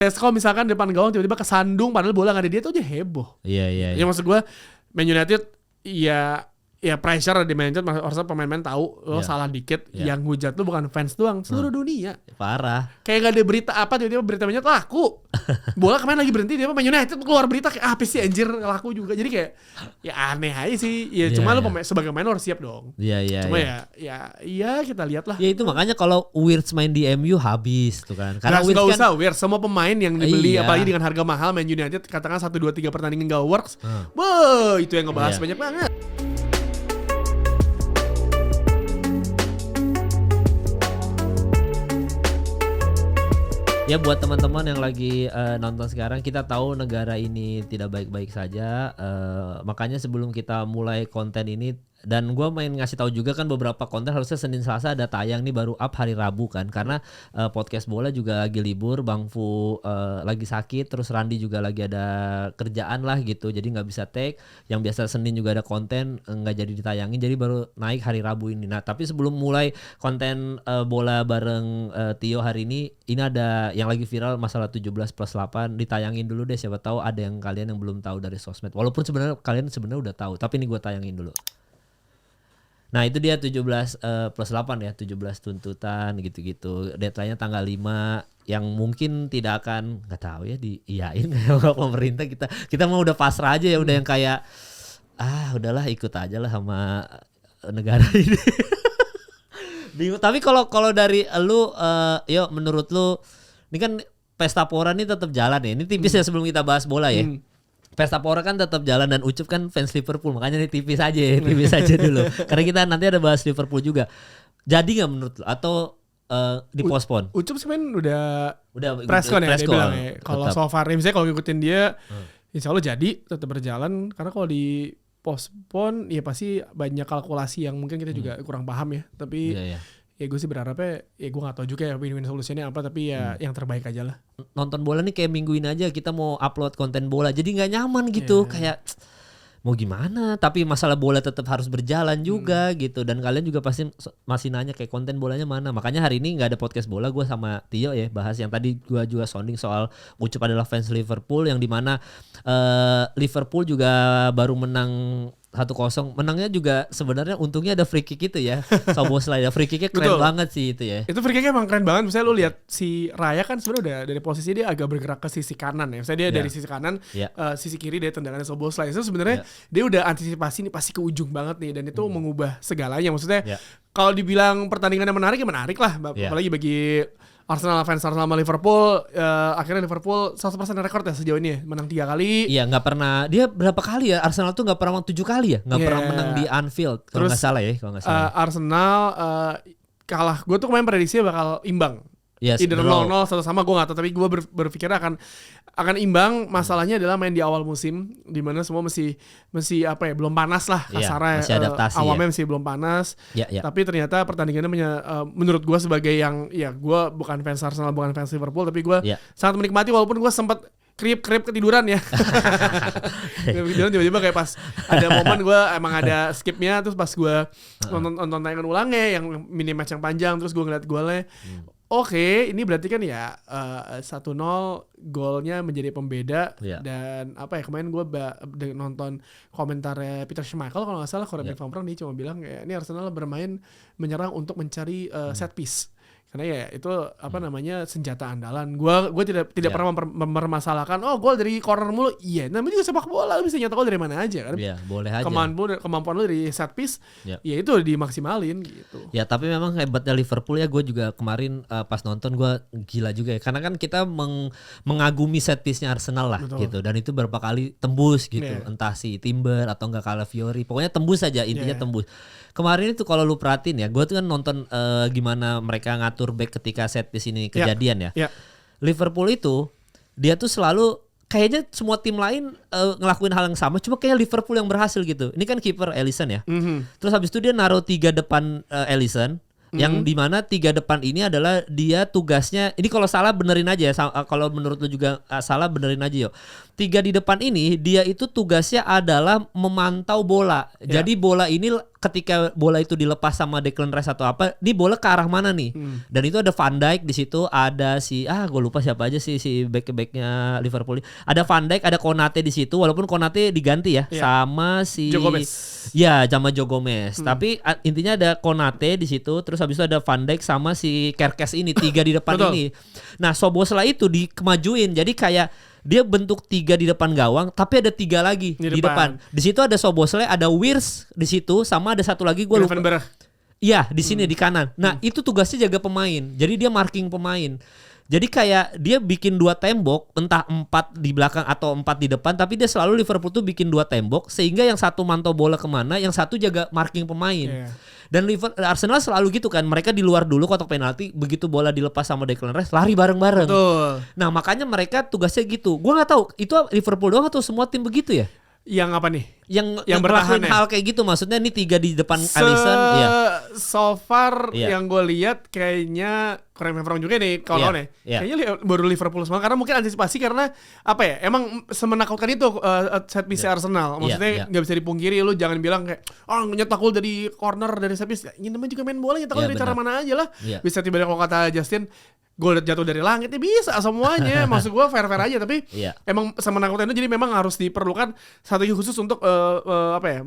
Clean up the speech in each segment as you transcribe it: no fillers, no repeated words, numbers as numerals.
Kalau misalkan depan gawang tiba-tiba kesandung padahal bola nggak ada dia tuh aja heboh. Iya. Ya maksud gue Man United ya pressure di Man United, harusnya pemain-pemain tahu lo salah dikit, yang hujat lu bukan fans doang, seluruh dunia. Parah. Kayak gak ada berita apa tiba-tiba berita Man United laku. Bola kemarin lagi berhenti, dia Man United keluar berita kayak apa sih anjir laku juga. Jadi kayak ya aneh aja sih. Ya cuma lu sebagai pemain harus siap dong. Iya. Cuma ya kita lihat lah. Ya itu makanya kalau Wirtz main di MU habis tuh kan. Karena Wirtz gak usah Wirtz, semua pemain yang dibeli apalagi dengan harga mahal Man United katakan 1, 2, 3 pertandingan gak works. Wah, itu yang ngebahas banyak banget. Ya buat teman-teman yang lagi nonton sekarang, kita tahu negara ini tidak baik-baik saja, makanya sebelum kita mulai konten ini, dan gue main ngasih tahu juga kan beberapa konten harusnya Senin Selasa ada tayang nih, baru up hari Rabu kan, karena podcast bola juga lagi libur, Bang Fu lagi sakit, terus Randi juga lagi ada kerjaan lah gitu, jadi nggak bisa take. Yang biasa Senin juga ada konten nggak jadi ditayangin, jadi baru naik hari Rabu ini. Nah tapi sebelum mulai konten bola bareng Tio hari ini ada yang lagi viral masalah 17+8, ditayangin dulu deh, siapa tahu ada yang kalian yang belum tahu dari sosmed, walaupun sebenarnya kalian udah tahu, tapi ini gue tayangin dulu. Nah itu dia 17+8 ya, 17 tuntutan gitu-gitu. Deadline-nya tanggal 5 yang mungkin tidak akan, nggak tahu ya diiyain kayak pemerintah. Kita mau udah pasrah aja ya, udah yang kayak udahlah ikut aja lah sama negara ini. Bingung. Tapi kalau dari lu yo menurut lu ini kan Pesta Pora ini tetap jalan ya. Ini tipis ya sebelum kita bahas bola ya. Pesta Pora kan tetap jalan, dan Ucup kan fans Liverpool, makanya ini tipis aja dulu. Karena kita nanti ada bahas Liverpool juga. Jadi nggak menurut lu atau dipospon? Ucup sebenarnya udah preskon ya dia bilang ya. Kalau so far misalnya kalau ngikutin dia, insya Allah jadi tetap berjalan. Karena kalau dipospon ya pasti banyak kalkulasi yang mungkin kita juga kurang paham ya. Tapi ya gue sih berharapnya, ya gue gak tahu juga ya win-win solusinya apa, tapi ya yang terbaik aja lah. Nonton bola nih kayak minggu ini aja kita mau upload konten bola, jadi gak nyaman gitu, kayak mau gimana, tapi masalah bola tetap harus berjalan juga gitu. Dan kalian juga pasti masih nanya kayak konten bolanya mana. Makanya hari ini gak ada podcast bola, gue sama Tio ya bahas yang tadi gue juga sounding soal Ucup adalah fans Liverpool, yang dimana Liverpool juga baru menang 1-0, menangnya juga sebenarnya untungnya ada free kick itu ya. Szoboszlai ya, free kicknya keren banget sih itu ya. Itu free kicknya emang keren banget. Misalnya lu lihat si Raya kan sebenarnya udah dari posisi dia agak bergerak ke sisi kanan ya. Misalnya dia dari sisi kanan, sisi kiri dia tendangannya Szoboszlai. Itu sebenarnya dia udah antisipasi nih pasti ke ujung banget nih, dan itu mengubah segalanya. Maksudnya kalau dibilang pertandingannya menarik ya menarik lah, apalagi bagi Arsenal, fans Arsenal sama Liverpool. Akhirnya Liverpool 100% rekor ya sejauh ini ya, menang 3 kali. Iya, nggak pernah, dia berapa kali ya Arsenal tuh nggak pernah menang 7 kali ya, nggak pernah menang di Anfield kalau nggak salah ya. Arsenal kalah, gue tuh kemarin prediksi bakal imbang. Either 0-0 atau sama, gue gak tahu, tapi gue berpikir akan imbang. Masalahnya adalah main di awal musim, dimana semua masih belum panas lah kasarnya, masih adaptasi, awalnya masih belum panas. Tapi ternyata pertandingannya menurut gue sebagai yang gue bukan fans Arsenal, bukan fans Liverpool, tapi gue sangat menikmati, walaupun gue sempat krip ketiduran ya. Ketiduran tiba-tiba kayak pas ada momen gue emang ada skipnya, terus pas gue nonton tayangan ulangnya yang mini match yang panjang, terus gue ngeliat golnya. Oke, ini berarti kan ya 1-0 golnya menjadi pembeda. Dan kemarin gue nonton komentarnya Peter Schmeichel kalau nggak salah, Corentin Van Pran, dia cuma bilang ya ini Arsenal bermain menyerang untuk mencari set piece. Karena ya itu senjata andalan. Gue tidak pernah mempermasalahkan gol dari corner mulu. Iya, namanya juga sepak bola, lu bisa nyetak gol dari mana aja kan. Iya, boleh aja. Kemampuan lu dari set piece, ya itu dimaksimalin gitu. Ya, tapi memang hebatnya Liverpool ya, gue juga kemarin pas nonton gue gila juga ya. Karena kan kita mengagumi set piece-nya Arsenal lah. Betul. Gitu. Dan itu berapa kali tembus gitu. Entah si Timber atau enggak Calafiori. Pokoknya tembus aja, intinya tembus. Kemarin itu kalau lu perhatiin ya, gue tuh kan nonton gimana mereka ngatur back ketika set piece ini kejadian ya. Liverpool itu dia tuh selalu kayaknya semua tim lain ngelakuin hal yang sama, cuma kayak Liverpool yang berhasil gitu. Ini kan kiper Alisson ya. Terus habis itu dia naruh 3 depan Alisson, Yang dimana 3 depan ini adalah dia tugasnya, ini kalau salah benerin aja ya, kalau menurut lu juga salah benerin aja yuk. 3 di depan ini dia itu tugasnya adalah memantau bola. Jadi bola ini ketika bola itu dilepas sama Declan Rice atau apa, ini bola ke arah mana nih? Dan itu ada Van Dijk di situ, ada gue lupa siapa aja si back-nya Liverpool. Ada Van Dijk, ada Konate di situ, walaupun Konate diganti ya sama si Joe Gomez. Ya, sama Joe Gomez. Tapi intinya ada Konate di situ, terus habis itu ada Van Dijk sama si Kerkes ini, 3 di depan ini. Nah, Szoboszlai itu dikemajuin. Jadi kayak dia bentuk 3 di depan gawang, tapi ada 3 lagi di depan. Di situ ada Szoboszlai, ada Wirtz di situ, sama ada satu lagi gue lupa. Iya, di sini di kanan. Nah, itu tugasnya jaga pemain. Jadi dia marking pemain. Jadi kayak dia bikin 2 tembok, entah 4 di belakang atau 4 di depan, tapi dia selalu Liverpool tuh bikin 2 tembok sehingga yang satu mantau bola kemana, yang satu jaga marking pemain. Dan Arsenal selalu gitu kan, mereka di luar dulu kotak penalti, begitu bola dilepas sama Declan Rice lari bareng-bareng. Nah makanya mereka tugasnya gitu. Gue nggak tahu itu Liverpool doang atau semua tim begitu ya? Yang apa nih? Yang berlakuin hal kayak gitu, maksudnya ini 3 di depan Alisson. So far yang gue lihat kayaknya kurang memang juga nih kawan-kawan ya. Kayaknya baru Liverpool semua karena mungkin antisipasi karena apa ya? Emang semenakutkan itu set piece Arsenal. Maksudnya nggak bisa dipungkiri, lu jangan bilang kayak nyetak gol dari corner dari set piece. Ini namanya juga main bola, nyetak gol dari cara mana aja lah. Bisa tiba-tiba kalau kata Justin gol jatuh dari langit ya bisa semuanya. Maksud gue fair-fair aja, tapi emang semenakutkan itu, jadi memang harus diperlukan strategi khusus untuk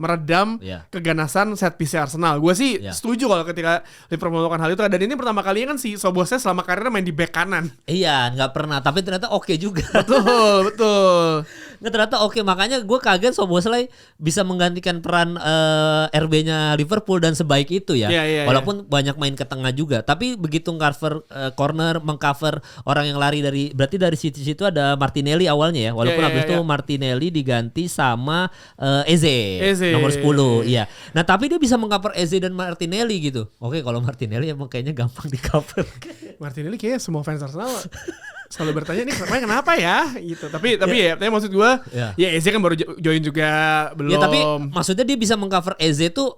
meredam keganasan set piece Arsenal. Gue sih setuju kalau ketika Liverpool melakukan hal itu, dan ini pertama kalinya kan si Szoboszlai selama karirnya main di back kanan. Iya, nggak pernah, tapi ternyata oke juga. Betul. Nggak, ternyata oke, makanya gue kaget Szoboszlai bisa menggantikan peran RB-nya Liverpool dan sebaik itu ya. Walaupun banyak main ke tengah juga, tapi begitu cover corner, mengcover orang yang lari berarti dari situ ada Martinelli awalnya ya, walaupun habis itu Martinelli diganti sama Eze nomor 10. Iya. Nah, tapi dia bisa mengcover Eze dan Martinelli gitu. Oke, kalau Martinelli emang kayaknya gampang di-cover. Martinelli kayaknya semua fans Arsenal selalu bertanya ini kenapa ya gitu. Tapi tapi maksud gue ya Eze kan baru join juga belum. Ya tapi maksudnya dia bisa mengcover Eze tuh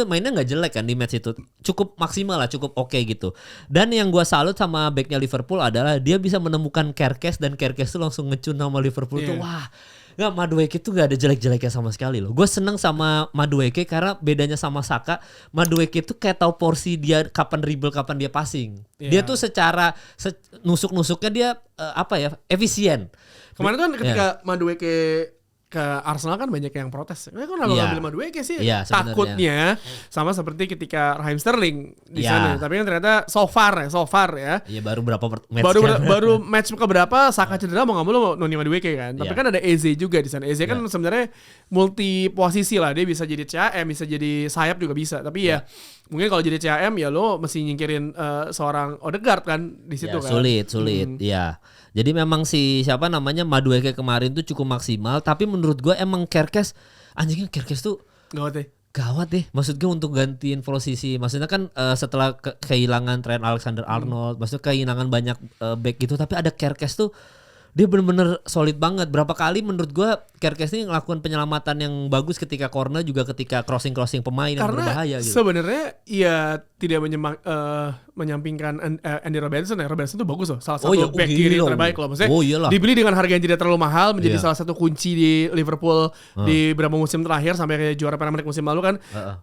mainnya nggak jelek kan di match itu. Cukup maksimal lah, cukup oke gitu. Dan yang gue salut sama backnya Liverpool adalah dia bisa menemukan Kerkes, dan Kerkes tuh langsung ngecun sama Liverpool tuh. Wah, nggak, Madueke tuh nggak ada jelek-jeleknya sama sekali loh. Gue seneng sama Madueke karena bedanya sama Saka, Madueke tuh kayak tahu porsi dia kapan dribble, kapan dia passing. Dia tuh secara nusuk-nusuknya dia efisien. Kemarin kan ketika Madueke ke Arsenal kan banyak yang protes. Kan kalau ngambil Madueke sih takutnya sama seperti ketika Raheem Sterling di sana. Tapi kan ternyata so far ya. Iya, baru berapa match baru match keberapa Saka cedera mau nggak mau Noni Madueke kan. Tapi kan ada Eze juga di sana. Eze kan sebenarnya multi posisi lah. Dia bisa jadi CAM, bisa jadi sayap juga bisa. Tapi mungkin kalau jadi CAM ya lo mesti nyingkirin seorang Odegaard kan di situ kan. Sulit. Ya. Jadi memang Madueke kemarin tuh cukup maksimal, tapi menurut gue emang Kerkes tuh gawat deh. Maksud gue untuk gantiin posisi, maksudnya kan setelah kehilangan Trent Alexander-Arnold, maksudnya kehilangan banyak back gitu, tapi ada Kerkes tuh dia benar-benar solid banget. Berapa kali menurut gue Kerkes ini ngelakuin penyelamatan yang bagus ketika corner, juga ketika crossing pemain yang berbahaya gitu. Sebenarnya ya tidak menyampingkan Andy Robertson ya. Robertson tuh bagus loh, salah satu back kiri terbaik loh. Maksudnya dibeli dengan harga yang tidak terlalu mahal, menjadi salah satu kunci di Liverpool di beberapa musim terakhir sampai kayak juara Premier League musim lalu kan.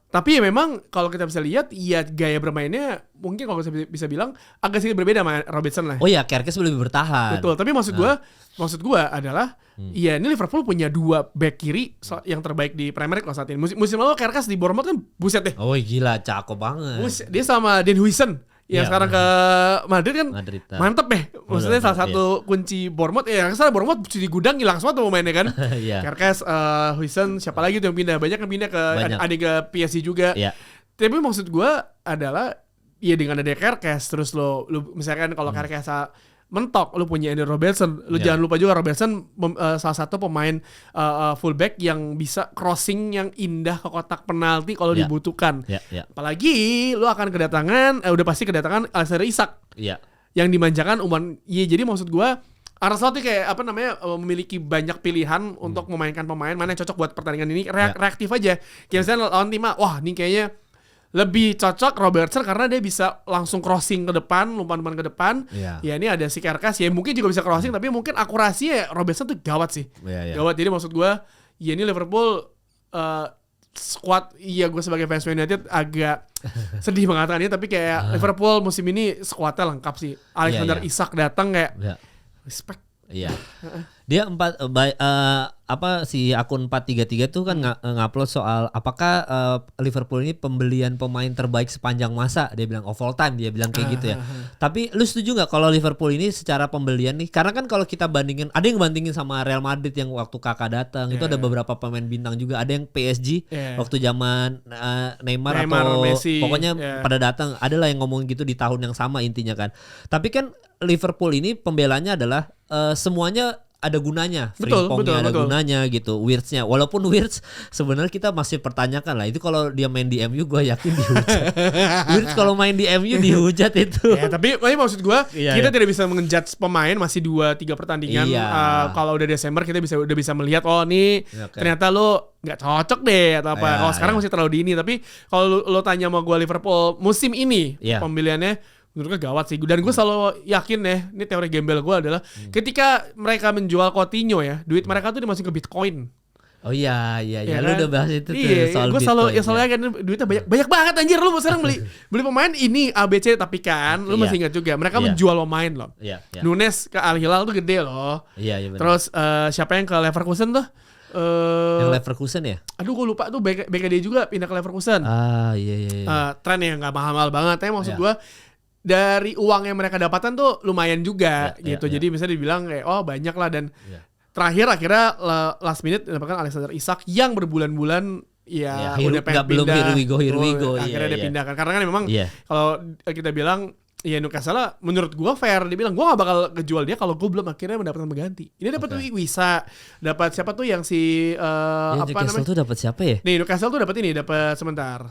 Tapi ya memang kalau kita bisa lihat ya gaya bermainnya mungkin kalau bisa bilang agak sedikit berbeda sama Robertson lah. Oh ya, Kerkes lebih bertahan. Betul, tapi maksud gue adalah ya ini Liverpool punya 2 back kiri yang terbaik di Premier League saat ini. Musim lalu Kerkes di Bournemouth kan buset deh. Oh gila, cakep banget. Dia sama Dan Huijsen yang sekarang ke Madrid kan mantep ya. Maksudnya salah satu kunci Bournemouth. Karena Bournemouth di gudang hilang semua tuh pemainnya kan. Kerkes, Huijsen, siapa lagi tuh yang pindah? Banyak yang pindah ada ke PSG juga. Tapi maksud gue adalah ya dengan ada Kerkes, terus lo misalkan kalau Kerkes mentok, lu punya Andy Robertson, lu jangan lupa juga Robertson salah satu pemain fullback yang bisa crossing yang indah ke kotak penalti kalau dibutuhkan. Apalagi lu akan udah pasti kedatangan Alexander Isak yang dimanjakan jadi maksud gua Arsenal tuh kayak memiliki banyak pilihan untuk memainkan pemain mana yang cocok buat pertandingan ini, reaktif aja. Kayak misalnya lawan tim wah ini kayaknya lebih cocok Robertson karena dia bisa langsung crossing ke depan, umpan-umpan ke depan. Ya ini ada si Kerkas ya mungkin juga bisa crossing tapi mungkin akurasinya Robertson tuh gawat sih. Gawat. Jadi maksud gue ya ini Liverpool squad gue sebagai fans Man United agak sedih mengatakannya tapi kayak Liverpool musim ini squadnya lengkap sih. Alexander Isak datang kayak respect. Iya. Dia si akun 433 tuh kan ngupload soal apakah Liverpool ini pembelian pemain terbaik sepanjang masa, dia bilang of all time, dia bilang kayak gitu ya. Tapi lu setuju nggak kalau Liverpool ini secara pembelian nih, karena kan kalau kita bandingin, ada yang bandingin sama Real Madrid yang waktu Kakak datang itu ada beberapa pemain bintang juga, ada yang PSG waktu zaman Neymar atau Messi, pokoknya pada datang, adalah yang ngomong gitu di tahun yang sama intinya kan. Tapi kan Liverpool ini pembelanya adalah semuanya ada gunanya, Frimpongnya ada gunanya gitu, Wirtz-nya. Walaupun Wirtz sebenarnya kita masih pertanyakan lah, itu kalau dia main di MU gue yakin dihujat. Wirtz kalau main di MU dihujat itu. Ya, tapi maksud gue kita tidak bisa menjudge pemain masih 2-3 pertandingan. Kalau udah Desember kita udah bisa melihat nih ternyata lo nggak cocok deh atau apa. Kalau sekarang masih terlalu dini. Tapi kalau lo tanya sama gue Liverpool musim ini pembeliannya menurut gue gawat sih. Dan gue selalu yakin ini teori gembel gue adalah ketika mereka menjual Coutinho ya, duit mereka tuh dimasukin ke Bitcoin. Oh iya, ya lu kan? Udah bahas itu soal Bitcoin. Gue selalu yakin duitnya banyak banget anjir. Lu sekarang beli pemain ini ABC tapi kan lu masih ingat juga mereka menjual pemain loh. Nunes ke Al Hilal tuh gede loh. Bener. Terus siapa yang ke Leverkusen tuh? Yang Leverkusen ya? Aduh gue lupa tuh BKD juga pindah ke Leverkusen. Iya. Tren yang gak mahal-mahal banget. Tapi maksud gue dari uang yang mereka dapatkan tuh lumayan juga gitu. Jadi misalnya dibilang kayak banyak lah dan terakhir akhirnya last minute dapatkan Alexander Isak yang berbulan-bulan udah pengen belum pindah. Here we go. Akhirnya dia pindahkan karena kan memang kalau kita bilang Newcastle menurut gue fair, dia bilang gue gak bakal kejual dia kalau gue belum akhirnya mendapatkan pengganti. Ini dapat Wisa, dapat siapa tuh yang si apa Newcastle namanya? tuh dapat siapa ya? Nih Newcastle tuh dapat sebentar.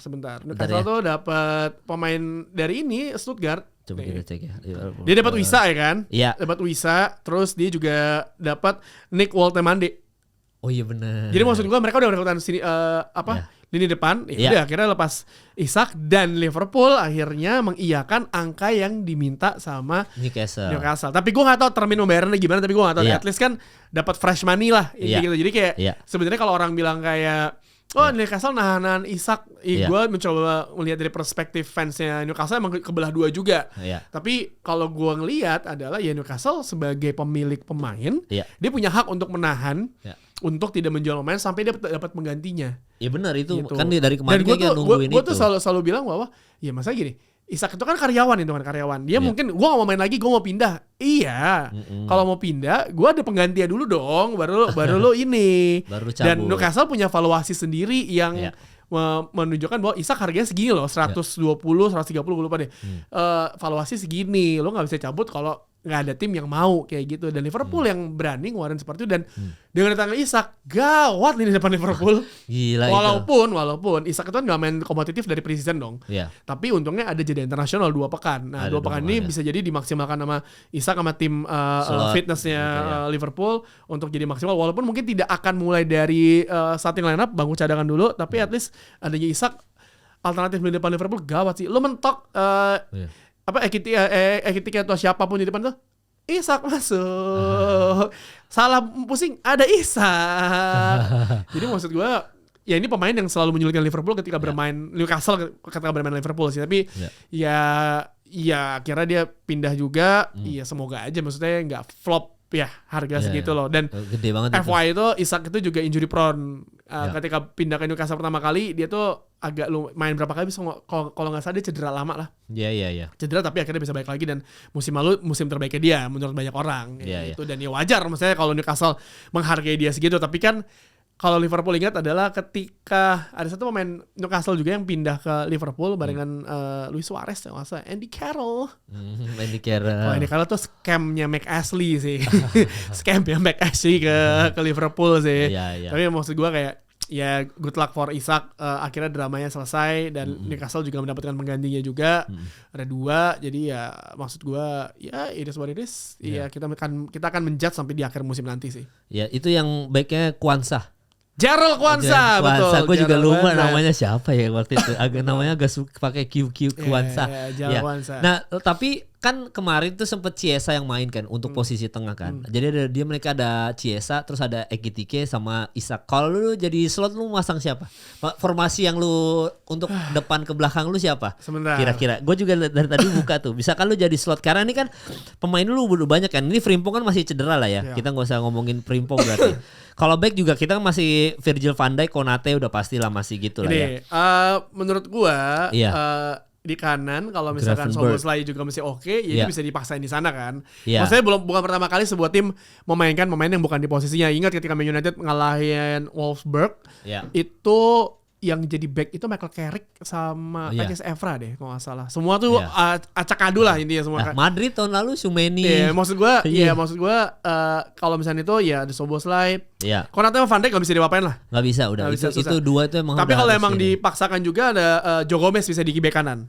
Newcastle tuh dapat pemain dari ini Stuttgart. Coba kita cek ya. Dia dapat Wisa ya kan? Iya. Dapat Wisa, terus dia juga dapat Nick Woltemade. Oh iya benar. Jadi maksud gue mereka udah mendapatkan sini lini depan, udah akhirnya lepas Isak dan Liverpool akhirnya mengiyakan angka yang diminta sama Newcastle. Tapi gue nggak tahu termin pembayarannya gimana, tapi gue nggak tahu. At least kan dapat fresh money lah, gitu. Jadi kayak sebenarnya kalau orang bilang kayak Newcastle nahan Isak, gue mencoba melihat dari perspektif fansnya Newcastle emang kebelah dua juga. Tapi kalau gue ngelihat adalah Newcastle sebagai pemilik pemain, dia punya hak untuk menahan. Untuk tidak menjual pemain sampai dia dapat penggantinya. Iya benar itu gitu. Kan dari kemarin dia nungguin itu. Gue tuh selalu bilang bahwa ya masa gini, Isak itu kan karyawan. Dia mungkin gue gak mau main lagi, gue mau pindah. Iya. Kalau mau pindah, gue ada penggantian dulu dong, baru lo ini. Baru cabut. Dan Newcastle punya valuasi sendiri yang menunjukkan bahwa Isak harganya segini loh, 120, 130 gue lupa deh. Valuasi segini, lo gak bisa cabut kalau nggak ada tim yang mau kayak gitu. Dan Liverpool yang berani ngeluarin seperti itu. Dan dengan datangnya Isak, gawat nih di depan Liverpool. Gila Walaupun Isak itu kan nggak main kompetitif dari preseason dong. Tapi untungnya ada jeda internasional 2 pekan. Nah 2 pekan ini bisa jadi dimaksimalkan sama Isak sama tim fitnessnya Liverpool untuk jadi maksimal. Walaupun mungkin tidak akan mulai dari starting lineup, bangku cadangan dulu. Tapi at least adanya Isak, alternatif di depan Liverpool gawat sih. Lo mentok Ekitike atau siapapun di depan tuh Isak masuk. Salah pusing ada Isak. Jadi maksud gue ya ini pemain yang selalu menyulitkan Liverpool ketika bermain Newcastle ketika bermain Liverpool sih. Tapi ya akhirnya dia pindah juga. Ya semoga aja maksudnya nggak flop ya harga segitu loh. Dan gede banget FYI itu Isak itu juga injury prone. Ketika pindah ke Newcastle pertama kali dia tuh agak main berapa kali bisa kalau nggak salah dia cedera lama lah. Iya. Cedera tapi akhirnya bisa balik lagi dan musim lalu musim terbaiknya dia menurut banyak orang. Gitu. Dan ya wajar maksudnya kalau Newcastle menghargai dia segitu. Tapi kan kalau Liverpool ingat adalah ketika ada satu pemain Newcastle juga yang pindah ke Liverpool barengan Luis Suarez ya masa Andy Carroll. Andy Carroll. Andy Carroll tuh scamnya Mac Ashley sih. Scamnya Mac Ashley ke Liverpool sih. Tapi maksud gue kayak ya good luck for Isak. Akhirnya dramanya selesai dan Newcastle juga mendapatkan penggantinya juga. Ada 2. Jadi ya maksud gue ya it is what it is. Ya kita akan menjudge sampai di akhir musim nanti sih. Ya itu yang baiknya Kwanzaa. Gerald Kwanza, betul. Gue juga lupa namanya siapa ya waktu itu. Namanya agak pakai QQ Kwanza. Gerald Kwanza. Nah, tapi kan kemarin tuh sempet Chiesa yang main kan untuk posisi tengah kan. Jadi mereka ada Chiesa, terus ada Ekitike sama Isak. Kalau lu jadi slot lu masang siapa? Formasi yang lu untuk depan ke belakang lu siapa? Sebentar. Kira-kira. Gue juga dari tadi buka tuh. Bisa kan lu jadi slot karena ini kan pemain lu udah banyak kan. Ini Frimpong kan masih cedera lah ya. Kita nggak usah ngomongin Frimpong berarti. Kalau back juga kita masih Virgil van Dijk, Konate udah pastilah masih gitu lah ya. Menurut gua di kanan kalau misalkan Szoboszlai juga masih oke, ya bisa dipaksain di sana kan. Maksudnya bukan pertama kali sebuah tim memainkan pemain yang bukan di posisinya. Ingat ketika Man United ngalahin Wolfsburg, itu yang jadi back itu Michael Carrick sama Takis Evra deh kalau nggak salah. Semua tuh acak adu lah intinya semua. Madrid tahun lalu Sumeni. Maksud gue kalau misalnya itu ya ada Szoboszlai. Konate sama Van Dijk nggak bisa diapain lah. Nggak bisa udah. Itu dua itu emang. Tapi kalau emang dipaksakan juga ada Joe Gomez bisa di bek kanan.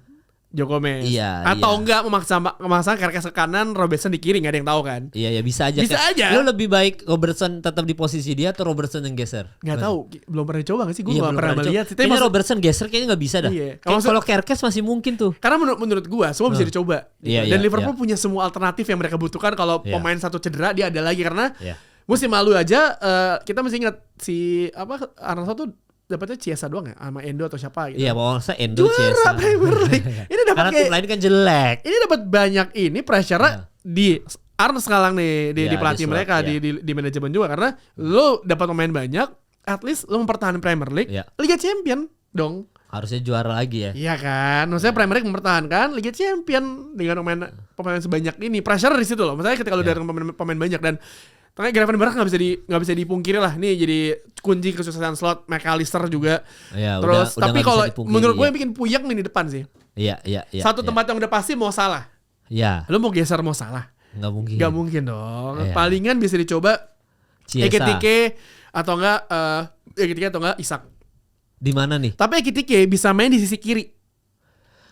Joe Gomez. Atau enggak memaksa Kerkes ke kanan, Robertson di kiri, nggak ada yang tahu kan? Iya bisa aja. Bisa aja. Lu lebih baik Robertson tetap di posisi dia atau Robertson yang geser? Nggak tahu, belum pernah coba nggak sih? Gue nggak pernah melihat. Kayaknya Robertson geser kayaknya nggak bisa dah. Kalau Kerkes masih mungkin tuh. Karena menurut gue semua bisa dicoba. Dan Liverpool punya semua alternatif yang mereka butuhkan kalau pemain satu cedera dia ada lagi karena musim lalu aja kita masih ingat si Arnold tuh dapatnya Chiesa doang ya sama Endo atau siapa gitu. Iya, pokoknya Endo Chiesa. Ini dapat karena tim lain kan jelek. Ini dapat banyak pressure di Arnold sekarang nih di pelatih mereka di manajemen juga karena lo dapat pemain banyak, at least lo mempertahankan Premier League, Liga Champion dong. Harusnya juara lagi ya. Iya kan, maksudnya Premier League mempertahankan Liga Champion dengan pemain sebanyak ini. Pressure di situ loh. Maksudnya ketika lo datang pemain banyak dan makanya Gravenberch nggak bisa dipungkiri lah. Nih jadi kunci kesuksesan slot. McAllister juga. Terus udah tapi kalau menurut gue yang bikin puyeng nih di depan sih. Iya. Satu tempat yang udah pasti mau Salah. Iya. Lo mau geser mau Salah? Nggak mungkin dong. Palingan bisa dicoba Ekitike atau enggak Isak. Di mana nih? Tapi Ekitike bisa main di sisi kiri.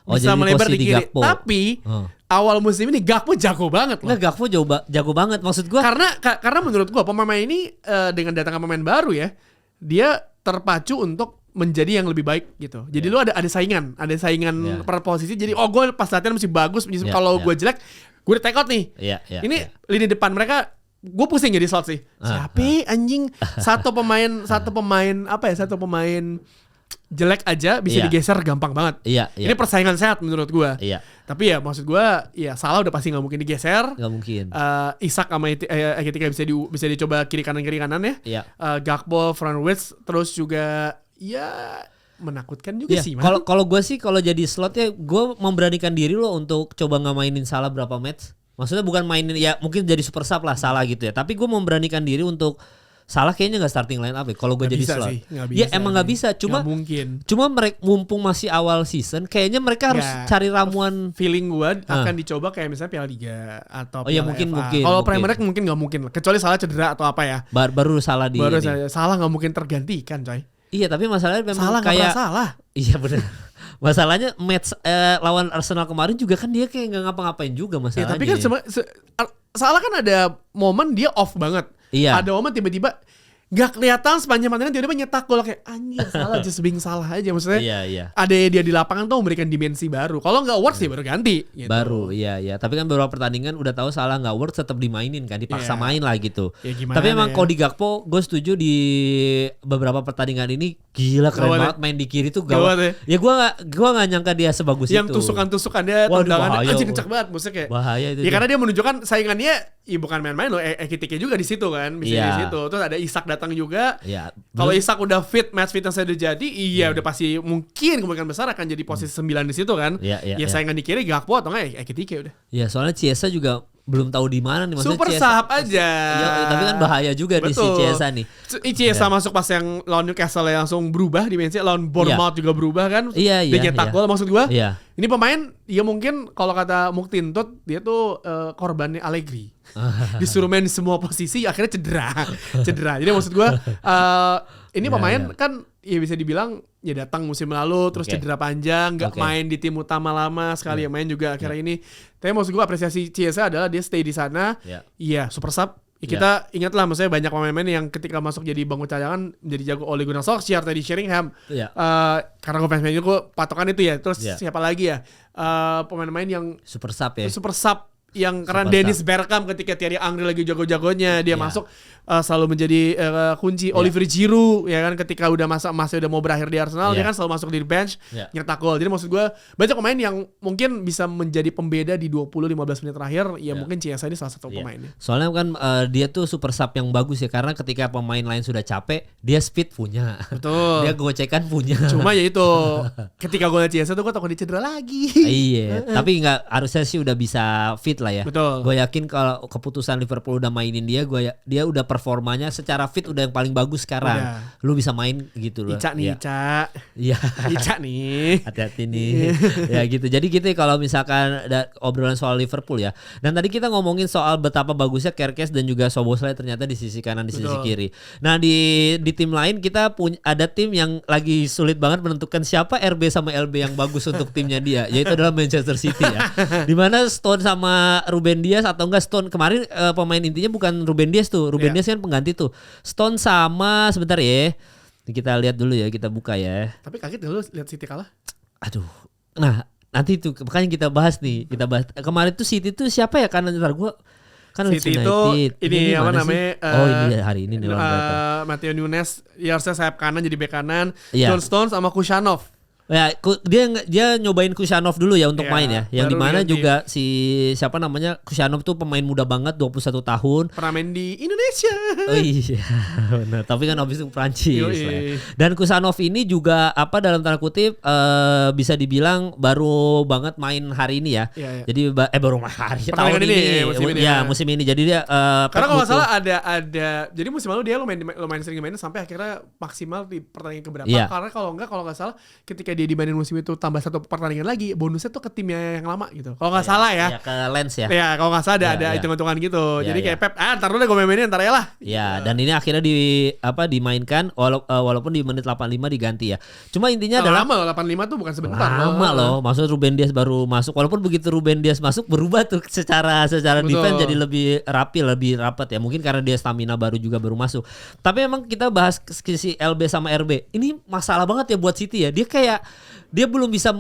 Bisa melebar di kiri. Gakpo. Tapi awal musim ini Gakpo jago banget loh. Gakpo jago banget maksud gue. Karena menurut gue pemain ini dengan datangnya pemain baru ya, dia terpacu untuk menjadi yang lebih baik gitu. Jadi lu ada saingan per posisi. Jadi gue pas latihan masih bagus. Kalau gue jelek, gue take out nih. Ini lini depan mereka gue pusing jadi slot sih. Siapa anjing satu pemain jelek aja bisa digeser gampang banget. Ini persaingan sehat menurut gue. Tapi ya maksud gue ya Salah udah pasti nggak mungkin digeser. Nggak mungkin. Isak sama Ekitike bisa dicoba kiri kanan ya. Gakpo, front width, terus juga ya menakutkan juga sih. Kalau gue sih kalau jadi slot ya gue memberanikan diri loh untuk coba nggak mainin Salah berapa match. Maksudnya bukan mainin ya mungkin jadi super sub lah Salah gitu ya. Tapi gue memberanikan diri untuk Salah kayaknya nggak starting line up ya kalau gue jadi slot. Emang nggak bisa. Cuma mereka mumpung masih awal season, kayaknya mereka harus cari ramuan. Feeling gue akan dicoba kayak misalnya Piala Liga atau Piala FA. Kalau Premier League mungkin nggak mungkin, kecuali Salah cedera atau apa ya. Baru Salah Salah nggak mungkin tergantikan coy. Iya tapi masalahnya memang Salah kayak Salah. Iya benar. Masalahnya match lawan Arsenal kemarin juga kan dia kayak nggak ngapa-ngapain juga masalahnya. Tapi kan Salah kan ada momen dia off banget. Ada momen tiba-tiba gak kelihatan sepanjang pertandingan tiba-tiba nyetak gol kayak anjir Salah just being Salah aja maksudnya. Ada dia di lapangan tuh memberikan dimensi baru. Kalau nggak works ya baru ganti. Gitu. Baru Tapi kan beberapa pertandingan udah tahu Salah nggak works tetap dimainin kan, dipaksa main lah gitu. Tapi emang Cody Gakpo gue setuju di beberapa pertandingan ini gila keren banget main di kiri tuh gawat. Ya gue nggak nyangka dia sebagus itu. Yang tusukan-tusukannya tendangannya anjing kenceng banget maksudnya kayak. Bahaya itu. Ya karena dia menunjukkan saingannya bukan main-main loh. Ekitike juga di situ kan, bisa di situ. Terus ada Isak datang juga. Kalau Isak udah match fitness udah jadi, udah pasti mungkin kemungkinan besar akan jadi posisi 9 di situ kan. Saingan di kiri Gakpo atau enggak Ekitike udah. Ya soalnya Chiesa juga belum tahu di mana nih maksudnya. Super sahab aja. Tapi kan bahaya juga di si Chiesa nih. Chiesa masuk pas yang lawan Newcastle langsung berubah dimensi, lawan Bournemouth juga berubah kan. Dia nyetak gol maksud gua. Ini pemain dia mungkin kalau kata Muktintut dia tuh korbannya Allegri. Disuruh main di semua posisi akhirnya cedera. Jadi maksud gue ini pemain kan ya bisa dibilang ya datang musim lalu terus cedera panjang, nggak main di tim utama lama sekali yang main juga akhirnya ini. Tapi maksud gue apresiasi Chiesa adalah dia stay di sana. Iya super sub Kita ingatlah maksudnya banyak pemain-pemain yang ketika masuk jadi bangku cadangan menjadi jago. Ole Gunnar Solskjaer, Teddy Sheringham. Karena gue fans MU, gue patokan itu ya. Terus siapa lagi ya? Pemain-pemain yang super sub ya. Super sub yang karena Dennis Bergkamp ketika Thierry Henry lagi jago-jagonya dia masuk selalu menjadi kunci. Olivier Giroud ya kan ketika udah masih udah mau berakhir di Arsenal dia kan selalu masuk di bench nyetak gol. Jadi maksud gue banyak pemain yang mungkin bisa menjadi pembeda di 20-15 menit terakhir ya mungkin Chiesa ini salah satu pemainnya. Soalnya kan dia tuh super sub yang bagus ya karena ketika pemain lain sudah capek dia speed punya. Betul. Dia gocekan punya. Cuma ya itu ketika gue liat Chiesa tuh gue takut dia cedera lagi. Iya, tapi nggak harusnya sih udah bisa fit lah ya. Betul. Gue yakin kalau keputusan Liverpool udah mainin dia, dia udah performanya secara fit udah yang paling bagus sekarang. Lu bisa main gitu loh. Ica nih, Ica. Iya. Ica nih. Hati-hati nih. Ya gitu. Jadi gitu kalau misalkan ada obrolan soal Liverpool ya. Dan tadi kita ngomongin soal betapa bagusnya Kerkez dan juga Szoboszlai ternyata di sisi kanan, di sisi kiri. Nah di tim lain kita punya ada tim yang lagi sulit banget menentukan siapa RB sama LB yang bagus untuk timnya dia, yaitu adalah Manchester City ya. Dimana Stone sama Ruben Dias atau enggak Stone kemarin pemain intinya bukan Ruben Dias tuh. Ruben Dias kan pengganti tuh. Stone sama sebentar ya. Kita lihat dulu ya, kita buka ya. Tapi kaget dulu lihat City kalah. Aduh. Nah, nanti tuh makanya kita bahas nih. Kita bahas kemarin tuh City tuh siapa ya kanan ntar gua kan City itu ini apa namanya? Ini hari ini nih Matteo Nunes, harusnya sayap kanan jadi bek kanan. John Stones sama Kusanov. Ya, dia nyobain Kusanov dulu ya untuk main ya. Yang dimana juga si siapa namanya Kusanov tuh pemain muda banget 21 tahun. Pernah main di Indonesia. Oh iya, benar. Tapi kan habis itu Prancis. Dan Kusanov ini juga apa dalam tanda kutip bisa dibilang baru banget main hari ini ya. Jadi baru hari tahun ini. Musim ini. Jadi dia karena kalau nggak salah ada. Jadi musim lalu dia lumayan sering main sampai akhirnya maksimal di pertandingan keberapa. Karena kalau nggak salah ketika dia dimainin musim itu tambah satu pertandingan lagi bonusnya tuh ke timnya yang lama gitu kalau nggak salah ya ke Lens ya kalau nggak salah ada hitung-hitungan gitu jadi kayak Pep ntar dulu deh gue mainin ntar ya lah dan ini akhirnya dimainkan walaupun di menit 85 diganti ya cuma intinya adalah lama 85 tuh bukan sebentar lama loh maksud Ruben Dias baru masuk walaupun begitu Ruben Dias masuk berubah tuh secara defense jadi lebih rapi lebih rapat ya mungkin karena dia stamina baru juga baru masuk tapi emang kita bahas si LB sama RB ini masalah banget ya buat City ya dia belum bisa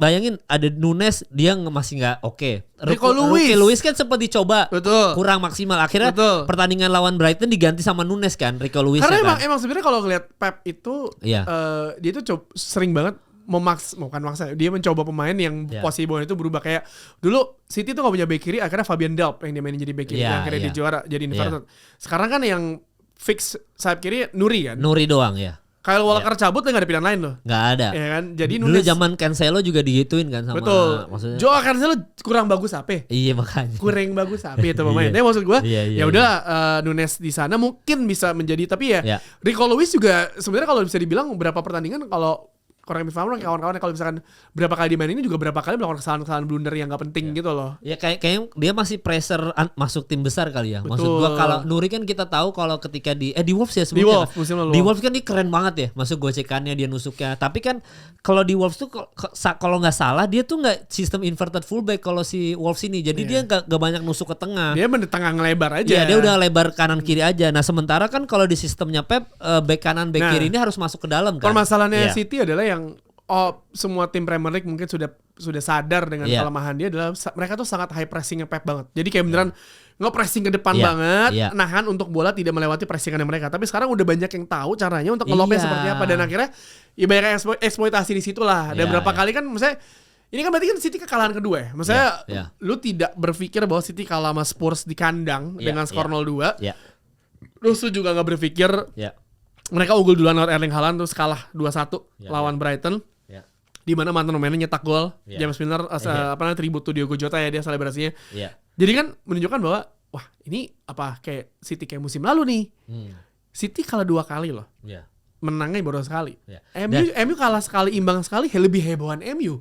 bayangin ada Nunes dia masih nggak oke. Rico Lewis kan sempat dicoba kurang maksimal akhirnya pertandingan lawan Brighton diganti sama Nunes kan Rico Lewis karena emang sebenarnya kalau ngeliat Pep itu dia tuh sering banget dia mencoba pemain yang posisi bawah itu berubah kayak dulu City tuh nggak punya bek kiri akhirnya Fabian Delp yang dia mainin jadi bek kiri akhirnya dia juara jadi inverted sekarang kan yang fix sayap kiri Nuri doang ya. Kyle Walker cabut nggak ada pilihan lain loh. Nggak ada. Ya kan? Jadi dulu zaman Cancelo juga digituin kan sama. Betul. Maksudnya. Joao Cancelo kurang bagus apa? Iya makanya. Kurang bagus apa itu pemain. Tapi maksud gue, ya udah Nunes di sana mungkin bisa menjadi tapi ya. Rico Lewis juga sebenarnya kalau bisa dibilang berapa pertandingan kalau kurang lebih kawan-kawan kalau misalkan berapa kali dimainin juga berapa kali melakukan kesalahan blunder yang gak penting gitu loh. Ya kayaknya dia masih pressure masuk tim besar kali ya. Betul. Maksud gua kalau Nuri kan kita tahu kalau ketika di Wolves ya sebelumnya. Di Wolves kan dia keren banget ya. Masuk gocekannya dia nusuknya. Tapi kan kalau di Wolves tuh kalau nggak salah dia tuh nggak sistem inverted fullback kalau si Wolves ini. Jadi dia nggak banyak nusuk ke tengah. Dia tengah ngelebar aja. Iya dia udah lebar kanan kiri aja. Nah sementara kan kalau di sistemnya Pep back kanan back kiri ini harus masuk ke dalam kan. Permasalahannya City adalah yang semua tim Premier League mungkin sudah sadar dengan kelemahan dia adalah mereka tuh sangat high pressingnya Pep banget. Jadi kayak beneran nge-pressing ke depan banget, nahan untuk bola tidak melewati pressingannya mereka. Tapi sekarang udah banyak yang tahu caranya untuk ngelopnya seperti apa dan akhirnya ya banyak eksploitasi di situ lah. Dan berapa kali kan misalnya ini kan berarti kan City kekalahan kedua ya. Maksudnya lu tidak berpikir bahwa City kalah sama Spurs di kandang dengan skor 0-2. Terus lu juga gak berpikir mereka unggul duluan lewat Erling Haaland terus kalah 2-1 lawan Brighton. Di mana mantan pemainnya nyetak gol, James Milner tribut to Diogo Jota ya dia selebrasinya. Jadi kan menunjukkan bahwa wah ini apa kayak City kayak musim lalu nih. City kalah 2 kali loh. Menangnya baru sekali. MU kalah sekali, imbang sekali, lebih hebohan MU.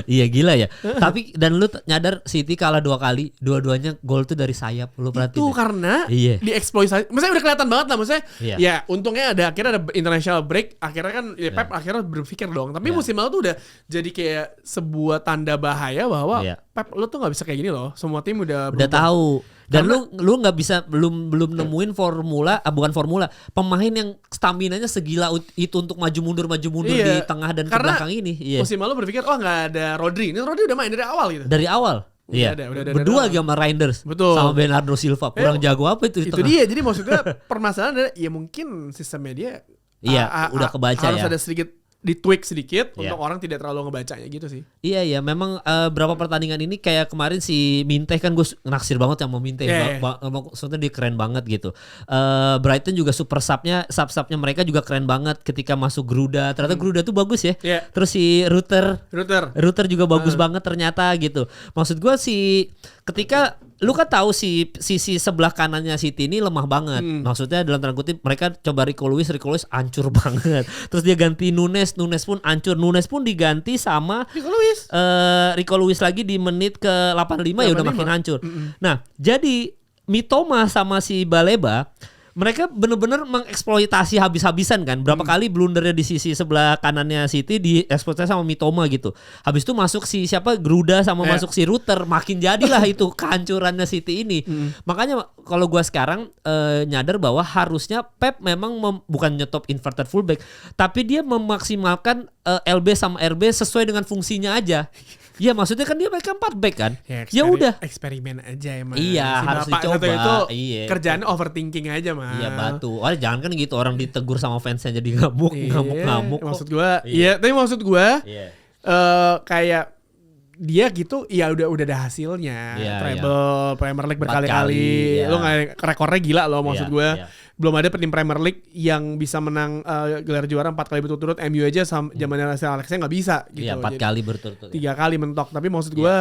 Iya gila ya. Tapi dan lu nyadar City kalah 2 kali, dua-duanya gol tuh dari sayap. Lu perhatiin. Itu karena dieksploitasi. Maksudnya udah kelihatan banget lah. Maksudnya ya untungnya akhirnya ada international break. Akhirnya kan Pep akhirnya berpikir dong. Tapi musim lalu tuh udah jadi kayak sebuah tanda bahaya bahwa Pep lu tuh gak bisa kayak gini loh. Semua tim udah tahu. Dan lu nggak bisa belum nemuin pemain yang staminanya segila itu untuk maju mundur di tengah dan ke belakang ini. Iya. Musim lalu berpikir nggak ada Rodri. Ini Rodri udah main dari awal gitu. Dari awal. Iya. Berdua sama Reinders. Betul. Sama Bernardo Silva. Kurang jago apa itu? Itu dia. Jadi maksudnya permasalahan adalah ya mungkin sistemnya dia udah kebaca harus ada sedikit ditweak sedikit untuk orang tidak terlalu ngebacanya gitu sih. Iya memang berapa pertandingan ini kayak kemarin si Minte kan gue naksir banget yang mau Minte. Maksudnya dia keren banget gitu. Brighton juga super sub-nya mereka juga keren banget ketika masuk Gruda. Ternyata Gruda tuh bagus ya. Terus si Ruter juga bagus banget ternyata gitu. Maksud gue ketika lu kan tahu sisi sebelah kanannya City ini lemah banget. Maksudnya dalam tanda kutip mereka coba Rico Lewis hancur banget. Terus dia ganti Nunes pun hancur. Nunes pun diganti sama Rico Lewis lagi di menit ke 85 ya udah makin hancur. Nah, jadi Mitoma sama si Baleba mereka benar-benar mengeksploitasi habis-habisan kan. Berapa kali blundernya di sisi sebelah kanannya City dieksploitasi sama Mitoma gitu. Habis itu masuk Gruda sama masuk si Ruter. Makin jadilah itu kehancurannya City ini. Makanya kalau gua sekarang nyadar bahwa harusnya Pep memang bukan nyetop inverted fullback, tapi dia memaksimalkan LB sama RB sesuai dengan fungsinya aja. Ya maksudnya kan dia mereka 4 back kan. Ya udah. Eksperimen aja emang. Iya harus dicoba. Itu kerjaannya overthinking aja mah. Iya batu. Jangan kan gitu orang ditegur sama fansnya jadi ngamuk. Maksud gue. Tapi maksud gue kayak dia gitu ya udah ada hasilnya. Treble Premier League berkali-kali. Lo nggak rekornya gila loh maksud gue. Belum ada tim Premier League yang bisa menang gelar juara 4 kali berturut-turut. MU aja sama zamannya Alexnya nggak bisa gitu. Iya 4 kali berturut-turut. 3 kali mentok. Tapi maksud gue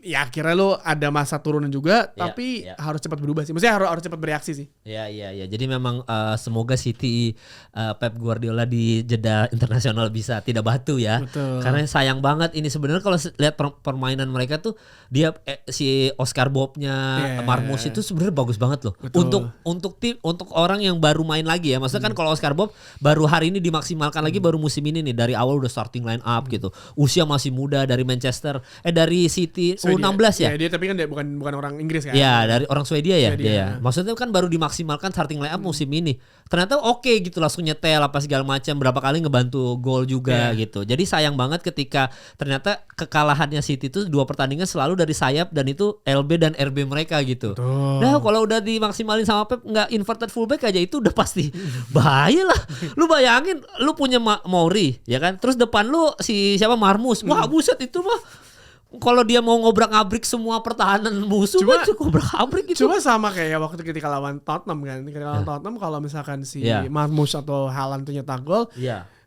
ya akhirnya lo ada masa turunan juga, tapi harus cepat berubah sih. Maksudnya harus cepat bereaksi sih. Iya. Jadi memang semoga City Pep Guardiola di jeda internasional bisa tidak batu ya. Betul. Karena sayang banget ini sebenarnya kalau lihat permainan mereka tuh dia si Oscar Bob-nya Marmos itu sebenarnya bagus banget loh. Betul. Untuk orang yang baru main lagi ya. Maksudnya kan kalau Oscar Bob baru hari ini dimaksimalkan lagi baru musim ini nih dari awal udah starting line up gitu. Usia masih muda dari Manchester dari City 16 ya? Dia tapi kan dia bukan orang Inggris kan? Ya dari orang Swedia ya. Dia. Maksudnya kan baru dimaksimalkan starting line up musim ini. Ternyata oke gitu langsung nyetel apa segala macam. Berapa kali ngebantu gol juga gitu. Jadi sayang banget ketika ternyata kekalahannya City itu 2 pertandingan selalu dari sayap dan itu LB dan RB mereka gitu. Nah kalau udah dimaksimalin sama Pep nggak inverted fullback aja itu udah pasti bahaya lah. Lu bayangin lu punya Mauri ya kan. Terus depan lu siapa Marmos. Wah buset itu mah. Kalau dia mau ngobrak-abrik semua pertahanan musuh kan ngobrak-abrik gitu. Cuma sama kayak waktu ketika lawan Tottenham kan. Ketika lawan Tottenham kalau misalkan si Marmoush atau Haaland tuh nyetak gol,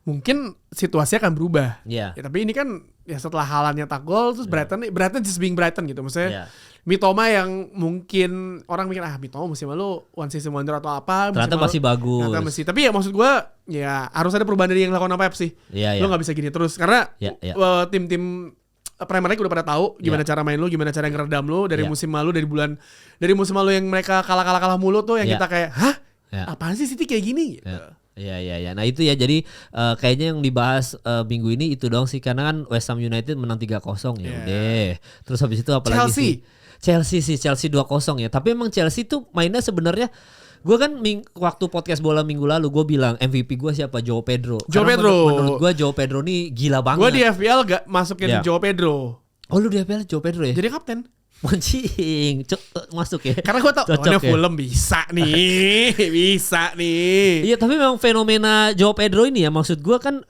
mungkin situasinya akan berubah. Ya, tapi ini kan ya setelah Haaland nyetak gol terus Brighton just being Brighton gitu. Maksudnya Mitoma yang mungkin orang mikir Mitoma musim lalu one season wonder atau apa. Ternyata masih bagus. Tapi ya maksud gue ya harus ada perubahan dari yang dilakukan Pep sih. Lo gak bisa gini terus karena tim-tim Premier League udah pada tahu gimana cara main lu, gimana cara ngeredam lu dari musim lalu, dari musim lalu yang mereka kalah mulu tuh yang kita kayak apaan sih City kayak gini gitu. Iya. Nah itu ya jadi kayaknya yang dibahas minggu ini itu dong sih karena kan West Ham United menang 3-0 ya udah. Terus habis itu apalagi Chelsea 2-0 ya. Tapi emang Chelsea tuh mainnya sebenarnya gue kan waktu podcast bola minggu lalu gue bilang MVP gue siapa? Joao Pedro. Menurut gue Joao Pedro nih gila banget. Gue di FPL gak masukin Joao Pedro. Oh lu di FPL Joao Pedro ya? Jadi kapten. Mancing masuk ya. Karena gue tau Fulham bisa nih. Iya tapi memang fenomena Joao Pedro ini ya. Maksud gue kan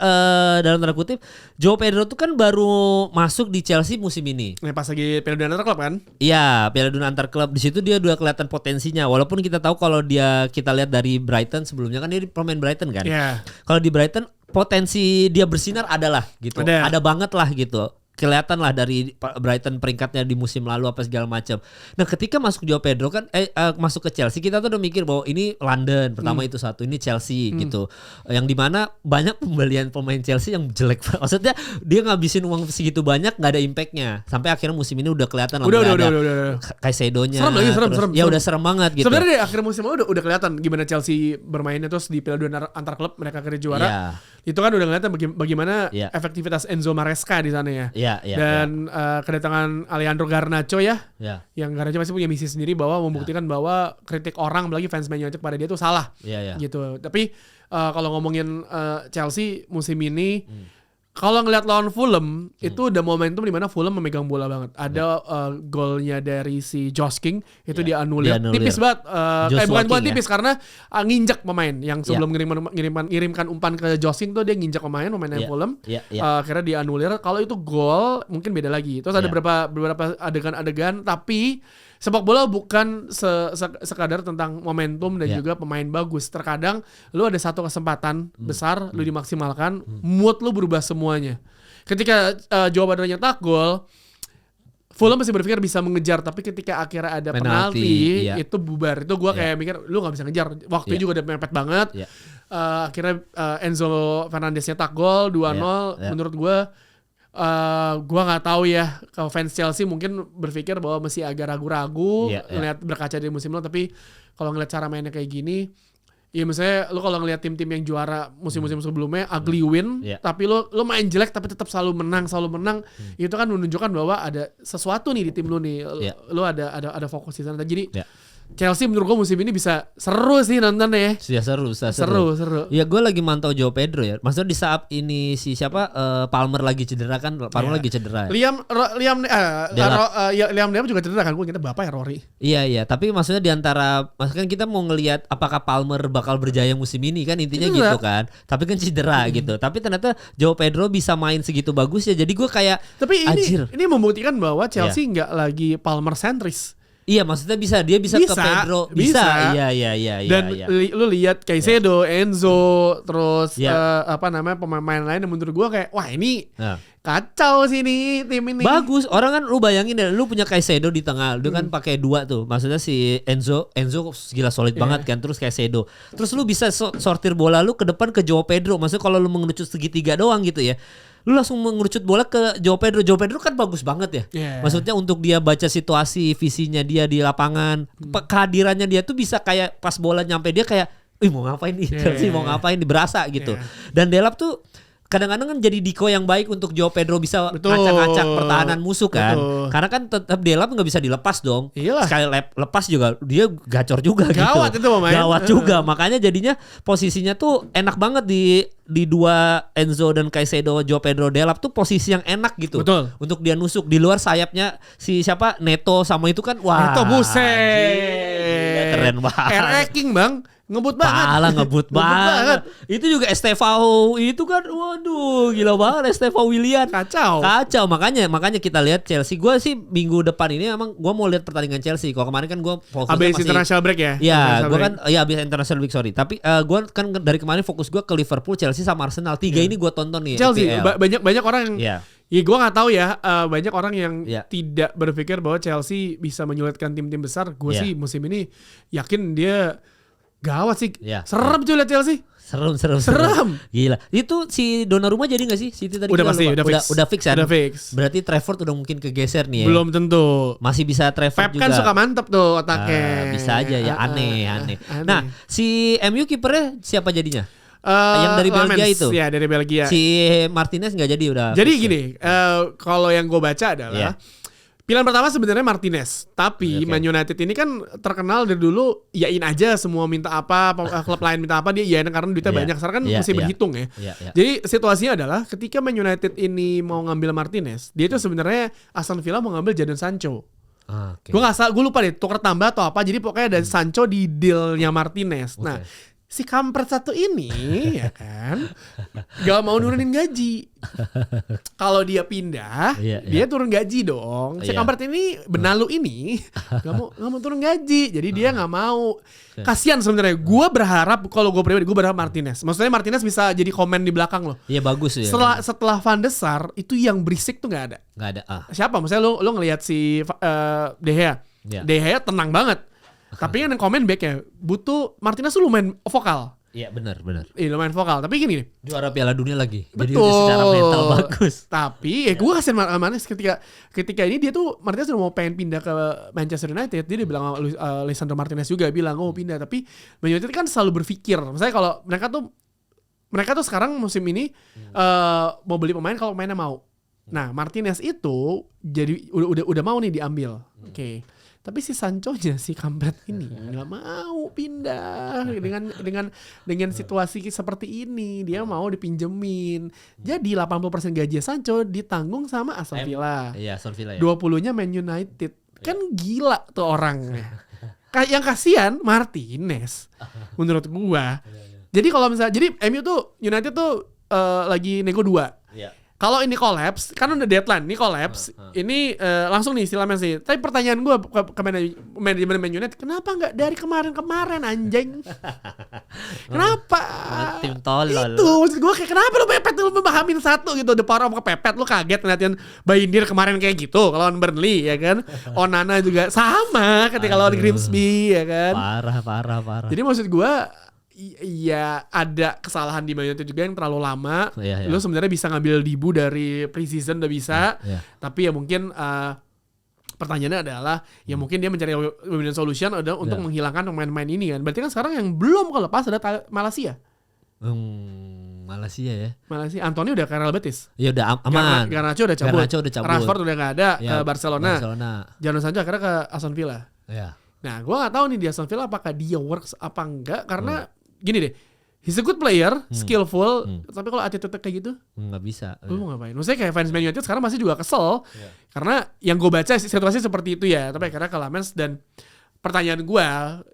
dalam tanda kutip Joao Pedro tuh kan baru masuk di Chelsea musim ini. Pas lagi Piala Dunia Antar Klub kan? Iya Piala Dunia Antar Klub. Di situ dia udah kelihatan potensinya. Walaupun kita tahu kalau kita lihat dari Brighton sebelumnya kan dia pemain Brighton kan. Kalau di Brighton potensi dia bersinar adalah gitu. Ada banget lah gitu. Kelihatan lah dari Brighton peringkatnya di musim lalu apa segala macam. Nah ketika masuk Joao Pedro kan masuk ke Chelsea kita tuh udah mikir bahwa ini London pertama itu satu, ini Chelsea gitu. Yang dimana banyak pembelian pemain Chelsea yang jelek. Maksudnya dia ngabisin uang segitu banyak nggak ada impactnya. Sampai akhirnya musim ini udah kelihatan lah. Udah. Kaisedo-nya. Serem. Ya udah serem banget gitu. Sebenarnya di akhir musim lalu udah kelihatan gimana Chelsea bermainnya terus di Piala Dunia Antar Klub mereka akhirnya juara. Itu kan udah kelihatan bagaimana efektivitas Enzo Maresca di sana ya. Dan kedatangan Alejandro Garnacho yang Garnacho masih punya misi sendiri bahwa membuktikan bahwa kritik orang, apalagi fans Man United pada dia itu salah, gitu. Tapi kalau ngomongin Chelsea musim ini, kalau ngeliat lawan Fulham itu udah momentum di mana Fulham memegang bola banget. Ada golnya dari si Josh King itu dianulir tipis banget. Bukan tipis karena nginjak pemain yang sebelum ngirimkan umpan ke Josh King tuh dia nginjak pemainnya Fulham. Akhirnya dianulir. Kalau itu gol mungkin beda lagi. Terus ada beberapa adegan-adegan, tapi sepak bola bukan sekadar tentang momentum dan juga pemain bagus. Terkadang lu ada satu kesempatan besar, lu dimaksimalkan, mood lu berubah semuanya. Ketika Joao Pedro nyetak gol, Fulham masih berpikir bisa mengejar, tapi ketika akhirnya ada penalti itu bubar. Itu gue kayak mikir lu gak bisa ngejar. Waktu juga udah mepet banget. Akhirnya Enzo Fernandez nyetak gol 2-0. Menurut gue nggak tahu ya, kalau fans Chelsea mungkin berpikir bahwa masih agak ragu-ragu ngeliat berkaca dari musim lalu, tapi kalau ngeliat cara mainnya kayak gini, ya misalnya lu kalau ngeliat tim-tim yang juara musim-musim sebelumnya ugly win, tapi lu main jelek tapi tetap selalu menang, itu kan menunjukkan bahwa ada sesuatu nih di tim lu nih, lu ada fokus di sana. Jadi Chelsea menurut gue musim ini bisa seru sih nontonnya ya. Seru. Ya gue lagi mantau Joao Pedro ya. Maksudnya di saat ini si Palmer lagi cedera kan. Palmer lagi cedera. Liam Delap juga cedera kan. Gue kira bapak ya Rory. Iya. Tapi maksudnya di antara, maksudnya kita mau ngelihat apakah Palmer bakal berjaya musim ini kan, intinya gitu kan. Tapi kan cedera gitu. Tapi ternyata Joao Pedro bisa main segitu bagus ya. Jadi gue kayak, tapi ini membuktikan bahwa Chelsea nggak lagi Palmer sentris. Iya, maksudnya dia bisa ke Pedro, bisa. Iya. Dan lu lihat Caicedo, Enzo, terus pemain lain yang menurut gua kayak wah ini kacau sih nih tim ini. Bagus. Orang kan lu bayangin deh, lu punya Caicedo di tengah, lu kan pakai dua tuh. Maksudnya si Enzo gila solid banget kan, terus Caicedo. Terus lu bisa sortir bola lu ke depan ke Joao Pedro. Maksudnya kalau lu mengerucut segitiga doang gitu ya, lu langsung mengerucut bola ke Joao Pedro. Joao Pedro kan bagus banget ya. Maksudnya untuk dia baca situasi, visinya dia di lapangan, kehadirannya dia tuh bisa kayak pas bola nyampe dia kayak, mau ngapain nih, Chelsea mau ngapain, berasa gitu. Dan Delap tuh kadang-kadang kan jadi diko yang baik untuk Joao Pedro bisa ngacak-ngacak pertahanan musuh kan. Karena kan tetap Delap nggak bisa dilepas dong. Iyalah. Sekali lepas juga dia gacor juga Gawat gitu. Itu pemain. Gawat juga. Makanya jadinya posisinya tuh enak banget di dua Enzo dan Caicedo, Joao Pedro, Delap tuh posisi yang enak gitu. Betul. Untuk dia nusuk di luar sayapnya si siapa Neto sama itu kan, wah. Neto buset. Keren banget. King bang. Ngebut banget. Pala ngebut banget. Itu juga Estevao itu kan, waduh gila banget Estevao Willian. Kacau. Makanya kita lihat Chelsea. Gue sih minggu depan ini emang gue mau lihat pertandingan Chelsea. Kalau kemarin kan gue fokusnya abis international break ya. Iya, gue kan abis international break sorry. Tapi gue kan dari kemarin fokus gue ke Liverpool, Chelsea sama Arsenal. Tiga ini gue tonton nih. Chelsea banyak orang yang ya gue nggak tahu ya, banyak orang yang tidak berpikir bahwa Chelsea bisa menyulitkan tim-tim besar. Gue sih musim ini yakin dia gawat sih. Serem cuy liat Chelsea. Serem. Gila. Itu si Donnarumma jadi gak sih? City tadi udah fix kan? Udah fix. Berarti Trafford udah mungkin kegeser nih ya. Belum tentu. Masih bisa Trafford Pep juga. kan suka mantep tuh otaknya. Bisa aja ya, aneh. Nah, si MU kipernya siapa jadinya? Yang dari Belgia itu? Ya dari Belgia. Si Martinez gak jadi udah. Jadi gini, kalau yang gue baca adalah pilihan pertama sebenarnya Martinez, tapi Man United ini kan terkenal dari dulu yain aja semua minta apa, klub lain minta apa dia yain karena duitnya banyak. Sekarang kan mesti berhitung ya. Jadi situasinya adalah ketika Man United ini mau ngambil Martinez, dia itu sebenarnya Aston Villa mau ngambil Jadon Sancho. Gue lupa deh tukar tambah atau apa. Jadi pokoknya ada Sancho di dealnya Martinez. Nah, si kampret satu ini ya kan gak mau nurunin gaji. Kalau dia pindah dia turun gaji dong. Si kampret ini benalu ini gak mau turun gaji. Jadi dia gak mau. Kasian sebenarnya. Gue berharap, kalau gue pribadi gue berharap Martinez. Maksudnya Martinez bisa jadi komen di belakang loh. Iya bagus ya. Setelah Van de Sar itu yang berisik tuh gak ada. Siapa? Maksudnya lo ngelihat si De Gea. De Gea tenang banget. Tapi yang komen back ya butuh Martinez tuh lumayan vokal. Iya benar. Iya lumayan vokal. Tapi gini nih. Juara Piala Dunia lagi. Betul. Jadi udah secara mental bagus. Tapi gue kasihan Martinez ketika ini dia tuh Martinez udah mau pengen pindah ke Manchester United. Dia bilang Lisandro Martinez juga bilang mau pindah. Tapi Man United kan selalu berpikir. Misalnya kalau mereka tuh sekarang musim ini mau beli pemain kalau pemainnya mau. Nah, Martinez itu jadi udah mau nih diambil. Oke. Tapi si Sancho-nya si kampret ini nggak mau pindah dengan situasi seperti ini. Dia mau dipinjemin. Jadi 80% gaji Sancho ditanggung sama Aston Villa. Iya, Aston Villa ya. 20-nya Man United. Kan gila tuh orangnya. Yang kasihan Martinez menurut gua. Jadi kalau misalnya MU tuh United tuh lagi nego 2. Kalau ini collapse, kan udah deadline, ini collapse, ini langsung nih istilahnya sih. Tapi pertanyaan gue ke manajemen Man United, kenapa nggak dari kemarin anjing? Kenapa? Tim tolol. Itu maksud gue kayak kenapa lu pepet lu memahamin satu gitu, the power of kepepet, lu kaget ngeliatin Bayindir kemarin kayak gitu, kalau lawan Burnley ya kan. Onana juga sama ketika lawan Grimsby ya kan. Parah. Jadi maksud gue, ya ada kesalahan di Man United juga yang terlalu lama. Lu sebenarnya bisa ngambil Dibu dari pre-season udah bisa. Tapi ya mungkin pertanyaannya adalah ya mungkin dia mencari win solution untuk menghilangkan pemain-pemain ini kan. Berarti kan sekarang yang belum lepas ada Malaysia. Malaysia ya. Malaysia. Anthony udah ke Real Betis. Ya udah aman. Garnacho udah cabut. Rashford udah gak ada ke Barcelona. Jadon Sancho akhirnya ke Aston Villa. Nah, gue gak tahu nih di Aston Villa apakah dia works apa enggak karena gini deh, he's a good player, skillful, tapi kalau attitude kayak gitu nggak bisa. Lu mau ngapain? Maksudnya kayak fans Man United sekarang masih juga kesel karena yang gue baca situasi seperti itu ya. Tapi akhirnya ke Lamens dan pertanyaan gue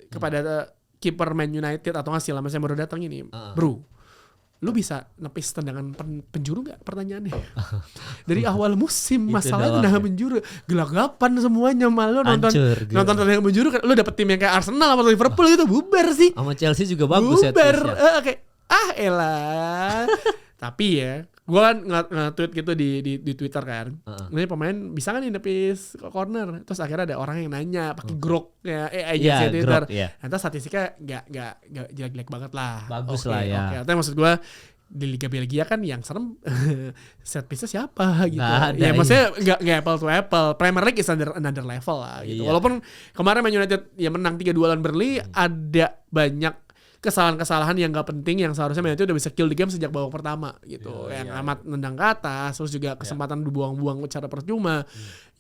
kepada kiper Man United atau nggak sih Lamens yang baru datang ini, bro, lu bisa nepis tendangan penjuru gak? Pertanyaannya dari awal musim masalahnya tendangan penjuru gelagapan semuanya, malu nonton tendangan penjuru kan lu dapet tim yang kayak Arsenal atau Liverpool gitu bubar sih. Sama Chelsea juga bagus bubar. Elah. Tapi ya gue kan nge-tweet gitu di Twitter kan. Ini pemain bisa kan nih nepis corner. Terus akhirnya ada orang yang nanya pakai grok ya agency Twitter. Nanti statistiknya nggak jelek-jelek banget lah. Bagus lah ya. Tapi maksud gue di Liga Belgia kan yang serem set piece siapa gitu. Ya maksudnya nggak apple to apple. Premier League is another level lah gitu. Walaupun kemarin Man United ya menang 3-2 lawan Burnley, ada banyak kesalahan-kesalahan yang gak penting yang seharusnya Man United udah bisa kill the game sejak babak pertama gitu. Yang amat nendang ke atas, terus juga kesempatan dibuang-buang secara percuma.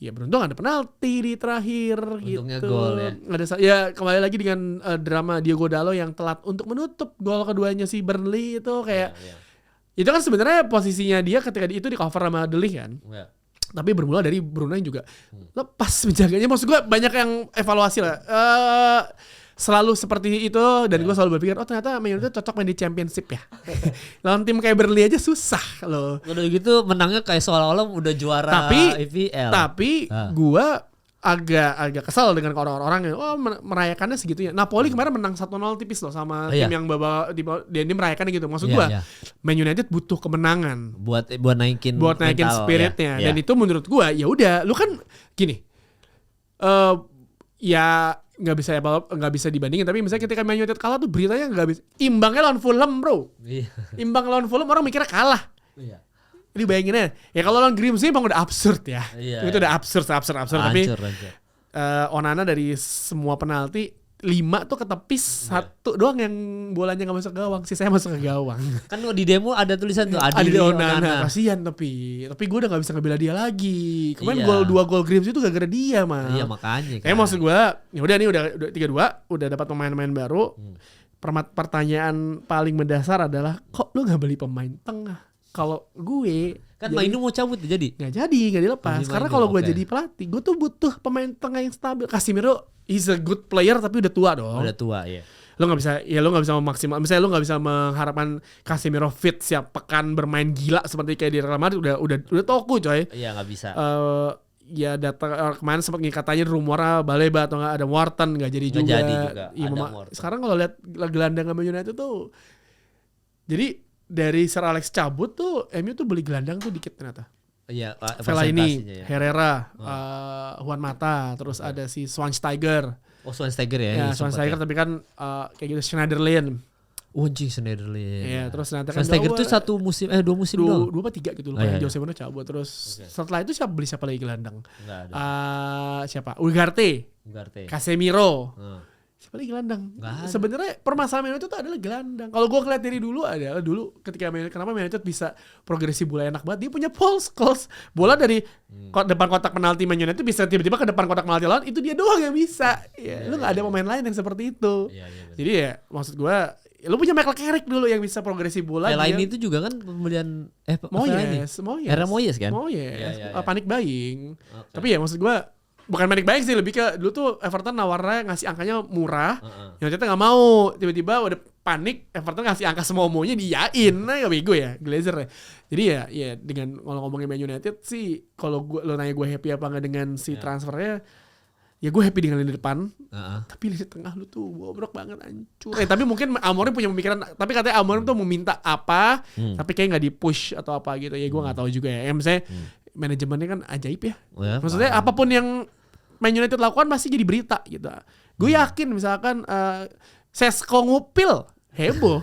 Ya beruntung ada penalti di terakhir. Untungnya gitu. Gol ya. Ya kembali lagi dengan drama Diogo Dalot yang telat untuk menutup gol keduanya si Burnley itu kayak itu kan sebenarnya posisinya dia ketika itu di cover sama De Ligt kan. Tapi bermula dari Brunei juga lepas menjaganya. Maksud gue banyak yang evaluasi lah. Selalu seperti itu dan gue selalu berpikir ternyata Man United cocok main di Championship ya. Lawan tim kayak Burnley aja susah loh. Udah gitu menangnya kayak seolah-olah udah juara EPL. Tapi gue agak kesal dengan orang-orang yang merayakannya segitunya. Napoli kemarin menang 1-0 tipis loh sama tim yang dia merayakannya gitu. Maksud gue Man United butuh kemenangan buat naikin spiritnya. Dan itu menurut gue ya udah lu kan gini. Ya nggak bisa dibandingin, tapi misalnya ketika Man United kalah tuh beritanya nggak bisa. Imbangnya lawan Fulham bro. Imbang lawan Fulham orang mikirnya kalah. Ini bayangin aja. Ya kalau lawan Grimsby emang udah absurd ya. Itu udah absurd. Tapi Onana dari semua penalti 5 tuh ketepis, 1 doang yang bolanya gak masuk gawang, sisanya masuk ke gawang. Kan di demo ada tulisan tuh Adil Onana. Kasian tapi gue udah gak bisa ngebela dia lagi. Kemarin 2 gol Grimsby itu gara-gara dia mah. Iya makanya. Kayak maksud gue, ya udah nih udah 3-2, udah dapat pemain-pemain baru. Pertanyaan paling mendasar adalah kok lu gak beli pemain tengah? Kalau gue kan Mainu mau cabut jadi? Gak dilepas. Karena kalau gue jadi pelatih, gue tuh butuh pemain tengah yang stabil. Casemiro he's a good player tapi udah tua dong. Udah tua ya. Lo nggak bisa memaksimal. Misalnya lo nggak bisa mengharapkan Casemiro fit siap pekan bermain gila seperti kayak di Real Madrid udah toku coy. Iya nggak bisa. Ya datang kemarin sempat katanya rumornya Baleba atau nggak ada Wharton nggak jadi juga. Ya, sekarang kalau lihat gelandang Man United tuh, jadi dari Sir Alex cabut tuh MU tuh beli gelandang tuh dikit ternyata. Iya, Fellaini, Herrera, Juan Mata, terus ada si Schweinsteiger. Oh, Schweinsteiger ya. Ya, Schweinsteiger tapi kan kayak gitu Schneiderlin. Schneiderlin. Iya, terus nanti kan Schweinsteiger tuh 2 musim doang. 2 apa 3 gitu loh. Jose Mourinho cabut terus. Setelah itu siapa lagi gelandang? Enggak ada. Siapa? Ugarte. Casemiro. Siapa lagi gelandang? Sebenarnya permasalahan Man United itu adalah gelandang. Kalau gue ngeliat dari dulu adalah dulu ketika kenapa Man United bisa progresi bola enak banget. Dia punya Paul Scholes. Bola dari depan kotak penalti Man United bisa tiba-tiba ke depan kotak penalti lawan. Itu dia doang yang bisa. Lu nggak ada pemain lain yang seperti itu. Jadi ya maksud gue, lu punya Michael Carrick dulu yang bisa progresi bola. Lain itu juga kan pembelian Moyes. Era Moyes kan? Moyes. Panik buying. Tapi ya maksud gue bukan panik buying sih, lebih ke dulu tuh Everton nawarnya ngasih angkanya murah. Yang ternyata nggak mau, tiba-tiba udah panik Everton ngasih angka semua maunya diyain. Nah, gak bego ya Glazer ya. Jadi ya dengan kalau ngomongin Man United sih, kalau lo nanya gue happy apa nggak dengan si transfernya, ya gue happy dengan lini depan. Tapi lini tengah lu tuh bobrok banget, hancur. Tapi mungkin Amorim punya pemikiran, tapi katanya Amorim tuh meminta apa, tapi kayak nggak di push atau apa gitu. Ya gue nggak tahu juga ya. Misalnya manajemennya kan ajaib ya. Maksudnya apapun yang Man United lakukan pasti jadi berita gitu. Gue yakin misalkan Sesko ngupil, heboh.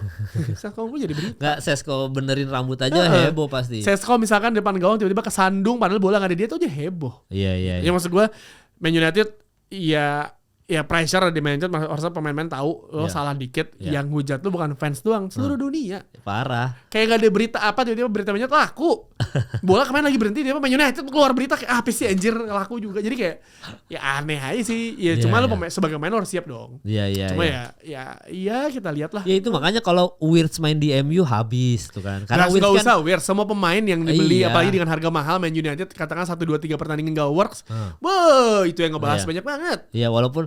Sesko ngupil jadi berita. Nggak, Sesko benerin rambut aja heboh pasti. Sesko misalkan depan gawang tiba-tiba kesandung padahal bola nggak ada dia tuh aja heboh. Iya. Ya maksud gue Man United ya pressure di Man United, harusnya pemain-pemain tahu lo salah dikit, yang hujat tuh bukan fans doang, seluruh dunia. Parah. Kayak gak ada berita apa tiba-tiba berita Man United laku. Bola kemarin lagi berhenti, dia Man United keluar berita kayak apa sih anjir, laku juga. Jadi kayak ya aneh aja sih. Ya cuma lo sebagai pemain harus siap dong. Iya. Cuma ya kita lihat lah. Ya itu makanya kalau Wirtz main di MU habis tuh kan. Karena Wirtz kan usah Wirtz, semua pemain yang dibeli apalagi dengan harga mahal Man United katakan 1 2 3 pertandingan gak works. Itu yang ngebahas banyak banget. Iya, walaupun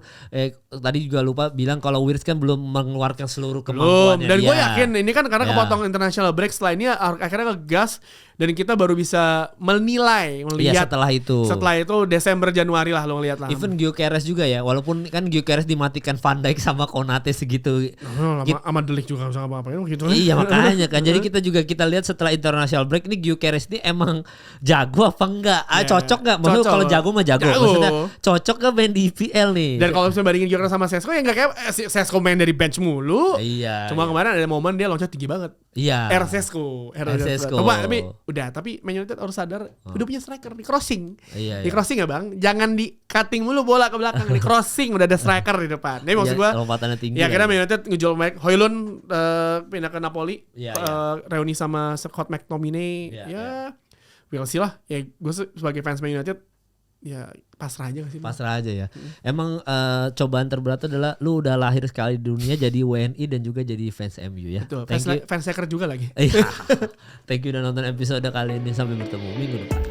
tadi juga lupa bilang kalau Wirtz kan belum mengeluarkan seluruh kemampuannya. Dan gue yakin ini kan karena kepotong international break, setelah ini akhirnya ngegas dan kita baru bisa melihat setelah itu Desember Januari lah lo ngeliat lah. Even Gyökeres juga ya, walaupun kan Gyökeres dimatikan Van Dijk sama Konate segitu. Sama De Ligt juga bisa apa-apain gitu. Iya makanya kan. Jadi kita lihat setelah international break ini Gyökeres ini emang jago apa enggak? Cocok enggak? Maksudnya kalau jago mah jago. Maksudnya cocok enggak main di IPL nih? Dan kalau misalnya bandingin Gyökeres sama Sesko ya enggak kayak Sesko main dari bench mulu. Iya. Cuma kemarin ada momen dia loncat tinggi banget. Iya. Sesko. Tapi Man United harus sadar udah punya striker di crossing. Di crossing ya bang, jangan di cutting mulu bola ke belakang, di crossing udah ada striker di depan. Ini maksud gue. Lompatannya tinggi. Ya akhirnya Man United ngejual Højlund pindah ke Napoli, reuni sama Scott McTominay. We'll see lah. Ya gue sebagai fans Man United ya pasrah aja gak sih? Pasrah aja ya. Emang cobaan terberat adalah lu udah lahir sekali di dunia jadi WNI dan juga jadi fans MU ya. Betul. Fans hacker juga lagi. Thank you udah nonton episode kali ini, sampai bertemu minggu depan.